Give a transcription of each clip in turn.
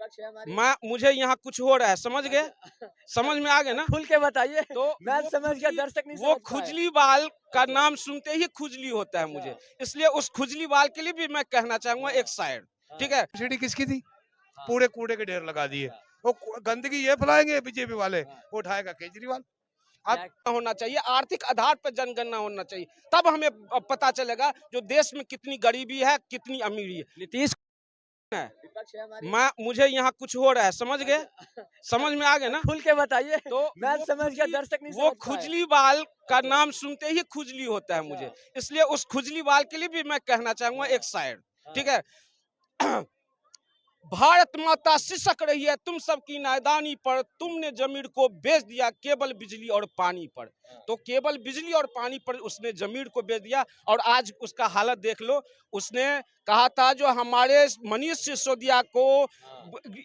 विपक्ष है हमारी। मुझे यहाँ कुछ हो रहा है, समझ गए? समझ में आ गए ना? खुल के बताइए। तो मैं वो समझ गया, खुजली दर्शक नहीं वो समझ पाए। खुजली बाल का नाम सुनते ही खुजली होता है मुझे, इसलिए उस खुजली बाल के लिए भी मैं कहना चाहूंगा एक शायर, ठीक है? सब्सिडी किसकी थी? पूरे कूड़े के ढेर लगा दिए। वो गंदगी ये फैलाएंगे बीजेपी वाले, वो उठाएगा केजरीवाल। अब होना चाहिए, आर्थिक आधार पर जनगणना होना चाहिए, तब हमें पता चलेगा जो देश में कितनी गरीबी है, कितनी अमीरी है। नीतीश है विपक्ष है हमारी। मुझे यहाँ कुछ हो रहा है, समझ गए? समझ में आ गए ना? खुल के बताइए। तो मैं वो समझ गया, खुजली दर्शक नहीं वो समझ पाए। खुजली बाल का नाम सुनते ही खुजली होता है मुझे, इसलिए उस खुजली बाल के लिए भी मैं कहना चाहूंगा एक शायर, ठीक है? भारत माता सिसक रही है तुम सबकी नादानी पर, तुमने जमीर को बेच दिया केवल बिजली और पानी पर। तो केवल बिजली और पानी पर उसने जमीर को बेच दिया, और आज उसका हालत देख लो। उसने कहा था जो हमारे मनीष सिसोदिया को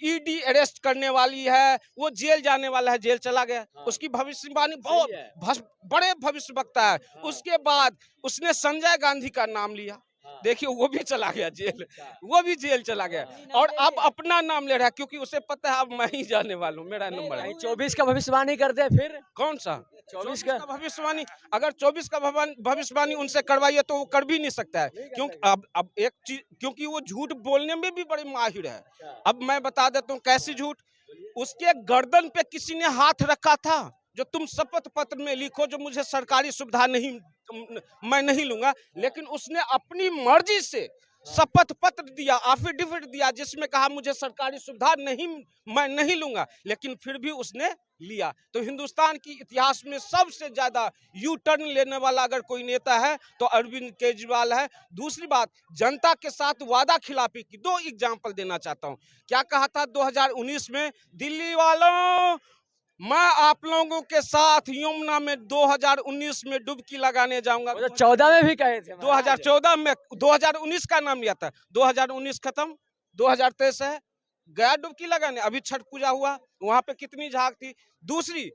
ईडी अरेस्ट करने वाली है, वो जेल जाने वाला है, जेल चला गया। उसकी भविष्यवाणी बहुत बड़े भविष्यवक्ता है। उसके बाद उसने संजय गांधी का नाम लिया, देखिए वो भी चला गया जेल, वो भी जेल चला गया, और अब अपना नाम ले रहा है, क्योंकि उसे पता है अब मैं ही जाने वाला हूँ, मेरा नंबर है। 24 का भविष्यवाणी कर दे फिर। कौन सा 24 का भविष्यवाणी? अगर 24 का भविष्यवाणी उनसे करवाइए तो वो कर भी नहीं सकता है, क्योंकि अब एक चीज, क्योंकि वो झूठ बोलने में भी बड़े माहिर है। अब मैं बता देता हूँ कैसी झूठ। उसके गर्दन पे किसी ने हाथ रखा था, जो तुम शपथ पत्र में लिखो जो मुझे सरकारी सुविधा नहीं, मैं नहीं लूंगा, लेकिन उसने अपनी मर्जी से शपथ पत्र दिया, एफिडेविट दिया, जिसमें कहा मुझे सरकारी सुविधा नहीं, मैं नहीं लूंगा, लेकिन फिर भी उसने लिया। तो हिंदुस्तान की इतिहास में सबसे ज्यादा यू टर्न लेने वाला अगर कोई नेता है तो अरविंद केजरीवाल है। दूसरी बात, जनता के साथ वादा खिलाफी की दो एग्जाम्पल देना चाहता हूं। क्या कहा था 2019 में? दिल्ली वालों, मैं आप लोगों के साथ यमुना में 2019 में डुबकी लगाने जाऊंगा। 14 में भी कहे थे। 2014 में 2019 का नाम लिया था, 2019 खत्म, 2023 है, गया डुबकी लगाने। अभी छठ पूजा हुआ, वहां पे कितनी झांक थी। दूसरी,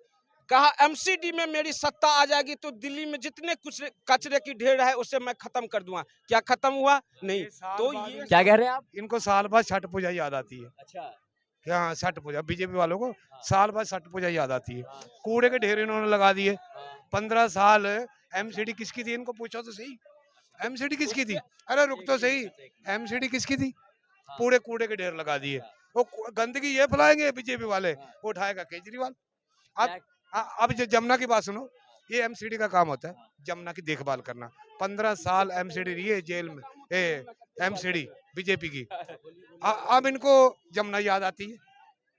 कहा एमसीडी में मेरी सत्ता आ जाएगी तो दिल्ली में जितने कुछ कचरे की ढेर है उसे मैं खत्म कर दूंगा। क्या खत्म हुआ? नहीं। तो ये क्या कह रहे हैं आप? इनको साल बाद छठ पूजा याद आती है। अच्छा, क्या छठ पूजा बीजेपी वालों को साल बाद छठ पूजा याद आती है। कूड़े के ढेर इन्होंने लगा दिए। 15 साल एमसीडी किसकी थी? इनको पूछो तो सही, एमसीडी किसकी थी? अरे रुक तो सही, एमसीडी किसकी थी? पूरे कूड़े के ढेर लगा दिए। वो गंदगी ये फैलाएंगे बीजेपी वाले, वो उठाएगा केजरीवाल। अब जो जमुना की बात सुनो, ये एमसीडी का काम होता है, जमुना की देखभाल करना। 15 साल एमसीडी रही है जेल में, एमसीडी बीजेपी की। अब इनको जमुना याद आती है,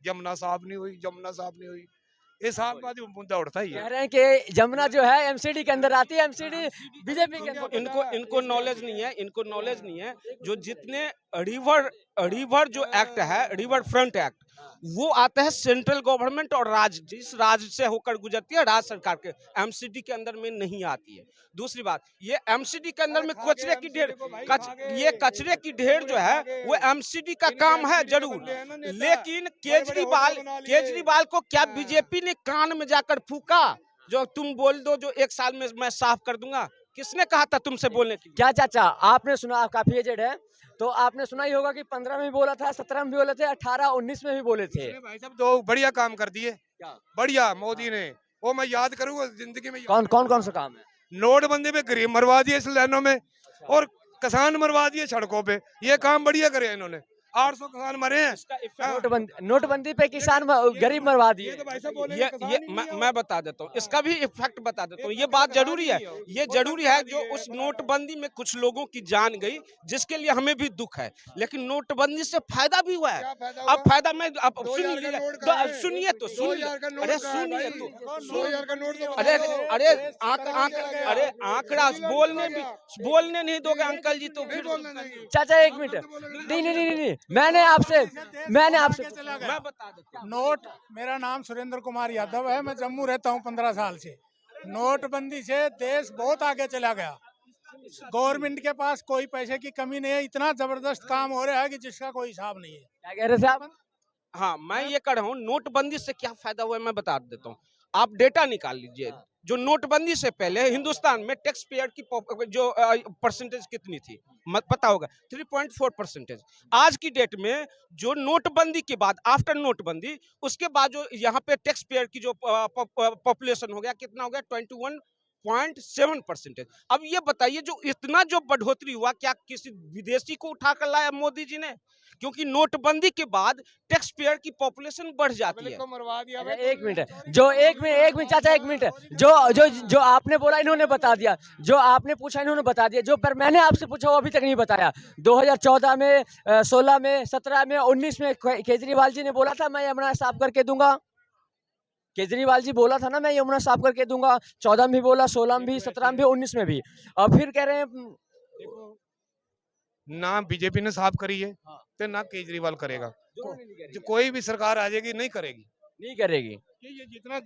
जमुना साफ नहीं हुई, जमुना साफ नहीं हुई। ये साल बाद मुद्दा उठता ही कह है। रहे हैं कि जमुना जो है एमसीडी के अंदर आती है, एमसीडी बीजेपी के अंदर। इनको नॉलेज नहीं है, इनको नॉलेज नहीं है। जो जितने रिवर जो एक्ट है, रिवर फ्रंट एक्ट, वो आता है सेंट्रल गवर्नमेंट और राज्य, जिस राज्य से होकर गुजरती है राज्य सरकार के, एमसीडी के अंदर में नहीं आती है। दूसरी बात, ये एमसीडी के अंदर में कचरे की ढेर, ये कचरे की ढेर जो है वो एमसीडी का काम है जरूर, लेकिन केजरीवाल को क्या बीजेपी ने कान में जाकर फूका जो तुम बोल दो जो 1 साल में मैं साफ कर दूंगा? किसने कहा था तुमसे बोलने की? क्या चाचा, आपने सुना, आप काफी एजेड है, तो आपने सुना ही होगा कि 15 में भी बोला था, 17 में भी बोले थे, 18, 19 में भी बोले थे। भाई साहब तो बढ़िया काम कर दिए, बढ़िया मोदी ने। वो मैं याद करूंगा जिंदगी में। कौन सा काम है? नोटबंदी पे गरीब मरवा दिए इस लाइनों में, और किसान मरवा दिए सड़कों पे। ये काम बढ़िया करे इन्होंने। 800 किसान मरे हैं। नोटबंदी पे किसान गरीब मरवा दिए। ये मैं बता देता हूँ, इसका भी इफेक्ट बता देता हूँ। ये बात जरूरी है, ये जरूरी है। जो उस नोटबंदी में कुछ लोगों की जान गई, जिसके लिए हमें भी दुख है, लेकिन नोटबंदी से फायदा भी हुआ है। अब फायदा में आप सुनिए तो, अरे सुनिए तो, अरे आंकड़ा बोलने नहीं दोगे अंकल जी तो फिर। चाचा 1 मिनट, नहीं, मैंने आपसे मैं बता देता हूँ। नोट, मेरा नाम सुरेंद्र कुमार यादव है, मैं जम्मू रहता हूँ 15 साल से। नोटबंदी से देश बहुत आगे चला गया। गवर्नमेंट के पास कोई पैसे की कमी नहीं है, इतना जबरदस्त काम हो रहा है कि जिसका कोई हिसाब नहीं है। क्या कह रहे थे आप? हाँ, मैं ये कह रहा हूँ नोटबंदी से क्या फायदा हुआ है मैं बता देता हूँ। आप डेटा निकाल लीजिए, जो नोटबंदी से पहले हिंदुस्तान में टैक्स पेयर की जो परसेंटेज कितनी थी, मत पता होगा 3.4%। आज की डेट में जो नोटबंदी के बाद, आफ्टर नोटबंदी, उसके बाद जो यहाँ पे टैक्स पेयर की जो पॉपुलेशन हो गया, कितना हो गया 21.7%। अब ये बताइए, जो इतना जो बढ़ोतरी हुआ, क्या किसी विदेशी को उठा कर लाया मोदी जी ने? क्योंकि नोटबंदी के बाद टैक्स पेयर की पॉपुलेशन बढ़ जाती है। मरवा दिया अच्छा, एक मिनट, जो एक मिनट चाचा, एक मिनट, जो जो जो आपने बोला इन्होंने बता दिया, जो आपने पूछा इन्होंने बता दिया, जो पर मैंने आपसे पूछा वो अभी तक नहीं बताया। 2014 में, 16 में, 17 में, 19 में केजरीवाल जी ने बोला था मैं यमुना साफ करके दूंगा। केजरीवाल जी बोला था ना मैं यमुना साफ करके दूंगा। 14 में भी बोला, 16 में भी, 17 में भी, 19 में भी। और फिर कह रहे हैं ना बीजेपी ने साफ करी है हाँ। तो ना केजरीवाल करेगा। नहीं जो कोई भी सरकार आ जाएगी नहीं करेगी। करेगी। ये जितना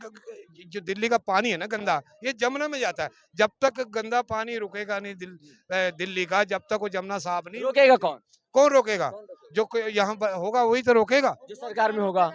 जो दिल्ली का पानी है ना गंदा, ये जमुना में जाता है। जब तक गंदा पानी रुकेगा नहीं दिल्ली का, जब तक वो जमुना साफ नहीं रोकेगा कौन? कौन रोकेगा? जो यहाँ होगा वही तो रोकेगा। जो सरकार में होगा।